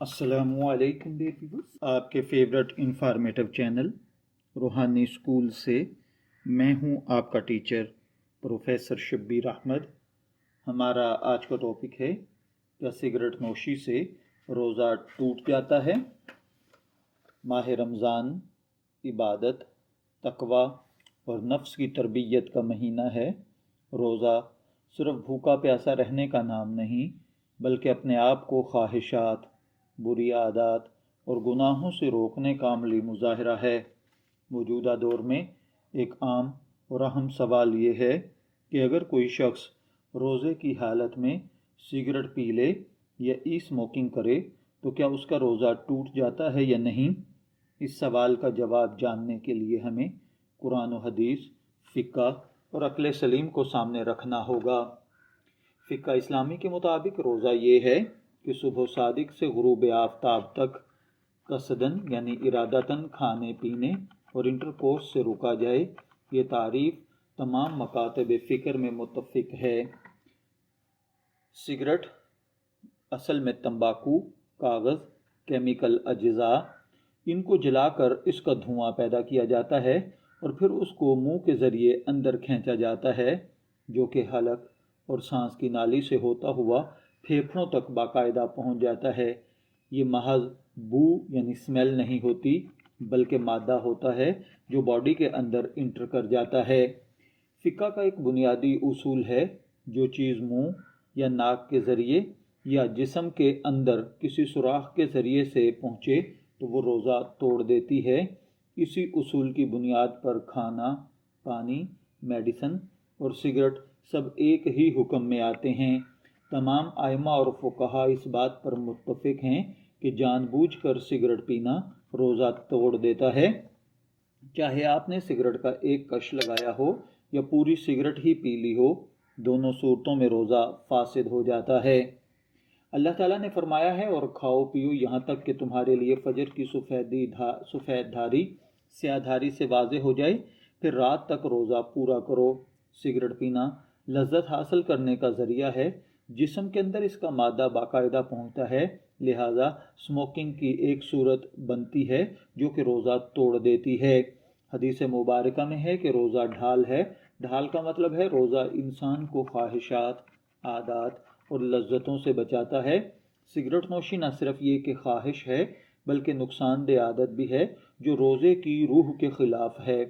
السلام علیکم dear viewers, آپ کے فیورٹ انفارمیٹو چینل روحانی اسکول سے میں ہوں آپ کا ٹیچر پروفیسر شبیر احمد۔ ہمارا آج کا ٹاپک ہے کیا سگریٹ نوشی سے روزہ ٹوٹ جاتا ہے۔ ماہ رمضان عبادت، تقوی اور نفس کی تربیت کا مہینہ ہے۔ روزہ صرف بھوکا پیاسا رہنے کا نام نہیں بلکہ اپنے آپ کو خواہشات، بری عادات اور گناہوں سے روکنے کا عملی مظاہرہ ہے۔ موجودہ دور میں ایک عام اور اہم سوال یہ ہے کہ اگر کوئی شخص روزے کی حالت میں سگریٹ پی لے یا ای اسموکنگ کرے تو کیا اس کا روزہ ٹوٹ جاتا ہے یا نہیں؟ اس سوال کا جواب جاننے کے لیے ہمیں قرآن و حدیث، فقہ اور عقل سلیم کو سامنے رکھنا ہوگا۔ فقہ اسلامی کے مطابق روزہ یہ ہے کہ صبح صادق سے غروب آفتاب تک قصدن یعنی ارادتاً کھانے پینے اور انٹرکورس سے رکا جائے۔ یہ تعریف تمام مکاتب فکر میں متفق ہے۔ سگریٹ اصل میں تمباکو، کاغذ، کیمیکل اجزاء، ان کو جلا کر اس کا دھواں پیدا کیا جاتا ہے اور پھر اس کو منہ کے ذریعے اندر کھینچا جاتا ہے، جو کہ حلق اور سانس کی نالی سے ہوتا ہوا پھیپھڑوں تک باقاعدہ پہنچ جاتا ہے۔ یہ محض بو یعنی اسمیل نہیں ہوتی بلکہ مادہ ہوتا ہے جو باڈی کے اندر انٹر کر جاتا ہے۔ فقہ کا ایک بنیادی اصول ہے، جو چیز منہ یا ناک کے ذریعے یا جسم کے اندر کسی سوراخ کے ذریعے سے پہنچے تو وہ روزہ توڑ دیتی ہے۔ اسی اصول کی بنیاد پر کھانا، پانی، میڈیسن اور سگریٹ سب ایک ہی حکم میں آتے ہیں۔ تمام ائمہ اور فقہا اس بات پر متفق ہیں کہ جان بوجھ کر سگریٹ پینا روزہ توڑ دیتا ہے، چاہے آپ نے سگریٹ کا ایک کش لگایا ہو یا پوری سگریٹ ہی پی لی ہو، دونوں صورتوں میں روزہ فاسد ہو جاتا ہے۔ اللہ تعالیٰ نے فرمایا ہے، اور کھاؤ پیو یہاں تک کہ تمہارے لیے فجر کی سفید دھاری سیاہ دھاری سے واضح ہو جائے، پھر رات تک روزہ پورا کرو۔ سگریٹ پینا لذت حاصل کرنے کا ذریعہ ہے، جسم کے اندر اس کا مادہ باقاعدہ پہنچتا ہے، لہٰذا اسموکنگ کی ایک صورت بنتی ہے جو کہ روزہ توڑ دیتی ہے۔ حدیث مبارکہ میں ہے کہ روزہ ڈھال ہے۔ ڈھال کا مطلب ہے روزہ انسان کو خواہشات، عادات اور لذتوں سے بچاتا ہے۔ سگریٹ نوشی نہ صرف یہ کہ خواہش ہے بلکہ نقصان دہ عادت بھی ہے جو روزے کی روح کے خلاف ہے۔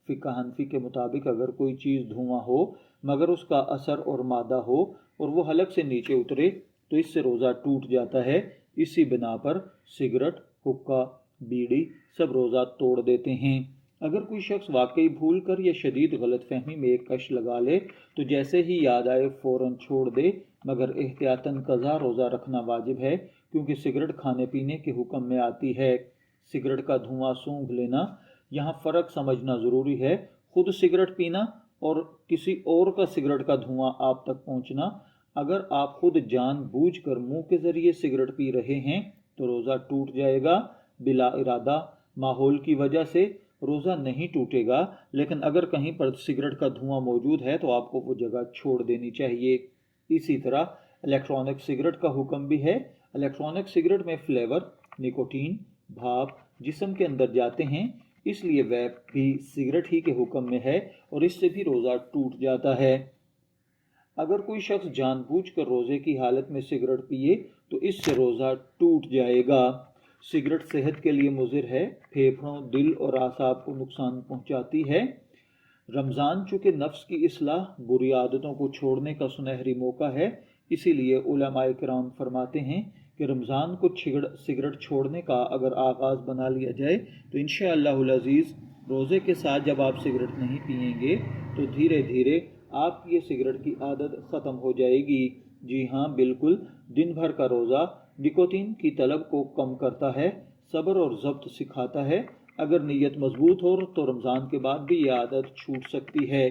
فقہ حنفی کے مطابق اگر کوئی چیز دھواں ہو مگر اس کا اثر اور مادہ ہو اور وہ حلق سے نیچے اترے تو اس سے روزہ ٹوٹ جاتا ہے۔ اسی بنا پر سگریٹ، حقہ، بیڑی سب روزہ توڑ دیتے ہیں۔ اگر کوئی شخص واقعی بھول کر یا شدید غلط فہمی میں ایک کش لگا لے تو جیسے ہی یاد آئے فوراً چھوڑ دے، مگر احتیاطاً قضا روزہ رکھنا واجب ہے کیونکہ سگریٹ کھانے پینے کے حکم میں آتی ہے۔ سگریٹ کا دھواں سونگھ لینا، یہاں فرق سمجھنا ضروری ہے۔ خود سگریٹ پینا اور کسی اور کا سگریٹ کا دھواں آپ تک پہنچنا۔ اگر آپ خود جان بوجھ کر منہ کے ذریعے سگریٹ پی رہے ہیں تو روزہ ٹوٹ جائے گا۔ بلا ارادہ ماحول کی وجہ سے روزہ نہیں ٹوٹے گا، لیکن اگر کہیں پر سگریٹ کا دھواں موجود ہے تو آپ کو وہ جگہ چھوڑ دینی چاہیے۔ اسی طرح الیکٹرانک سگریٹ کا حکم بھی ہے۔ الیکٹرانک سگریٹ میں فلیور، نکوٹین، بھاپ جسم کے اندر جاتے ہیں، اس لیے ویپ بھی سگریٹ ہی کے حکم میں ہے اور اس سے بھی روزہ ٹوٹ جاتا ہے۔ اگر کوئی شخص جان بوجھ کر روزے کی حالت میں سگریٹ پیے تو اس سے روزہ ٹوٹ جائے گا۔ سگریٹ صحت کے لیے مضر ہے، پھیپھڑوں، دل اور اعصاب کو نقصان پہنچاتی ہے۔ رمضان چونکہ نفس کی اصلاح، بری عادتوں کو چھوڑنے کا سنہری موقع ہے، اسی لیے علماء کرام فرماتے ہیں کہ رمضان کو سگریٹ چھوڑنے کا اگر آغاز بنا لیا جائے تو انشاءاللہ العزیز روزے کے ساتھ جب آپ سگریٹ نہیں پئیں گے تو دھیرے دھیرے آپ کی یہ سگریٹ کی عادت ختم ہو جائے گی۔ جی ہاں، بالکل، دن بھر کا روزہ نکوتین کی طلب کو کم کرتا ہے، صبر اور ضبط سکھاتا ہے۔ اگر نیت مضبوط ہو تو رمضان کے بعد بھی یہ عادت چھوٹ سکتی ہے۔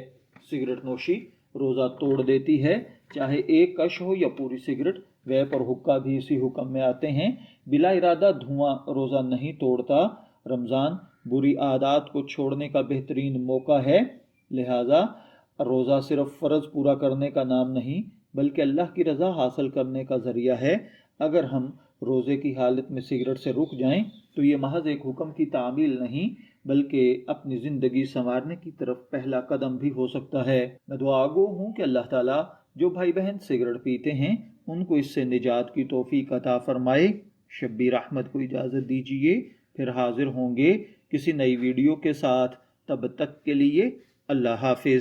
سگریٹ نوشی روزہ توڑ دیتی ہے، چاہے ایک کش ہو یا پوری سگریٹ۔ ویپ اور حقہ بھی اسی حکم میں آتے ہیں۔ بلا ارادہ دھواں روزہ نہیں توڑتا۔ رمضان بری عادات کو چھوڑنے کا بہترین موقع ہے، لہٰذا روزہ صرف فرض پورا کرنے کا نام نہیں بلکہ اللہ کی رضا حاصل کرنے کا ذریعہ ہے۔ اگر ہم روزے کی حالت میں سگریٹ سے رک جائیں تو یہ محض ایک حکم کی تعمیل نہیں بلکہ اپنی زندگی سنوارنے کی طرف پہلا قدم بھی ہو سکتا ہے۔ میں دعا گو ہوں کہ اللہ تعالیٰ جو بھائی بہن سگریٹ پیتے ہیں ان کو اس سے نجات کی توفیق عطا فرمائے۔ شبیر احمد کو اجازت دیجیے، پھر حاضر ہوں گے کسی نئی ویڈیو کے ساتھ۔ تب تک کے لیے اللہ حافظ۔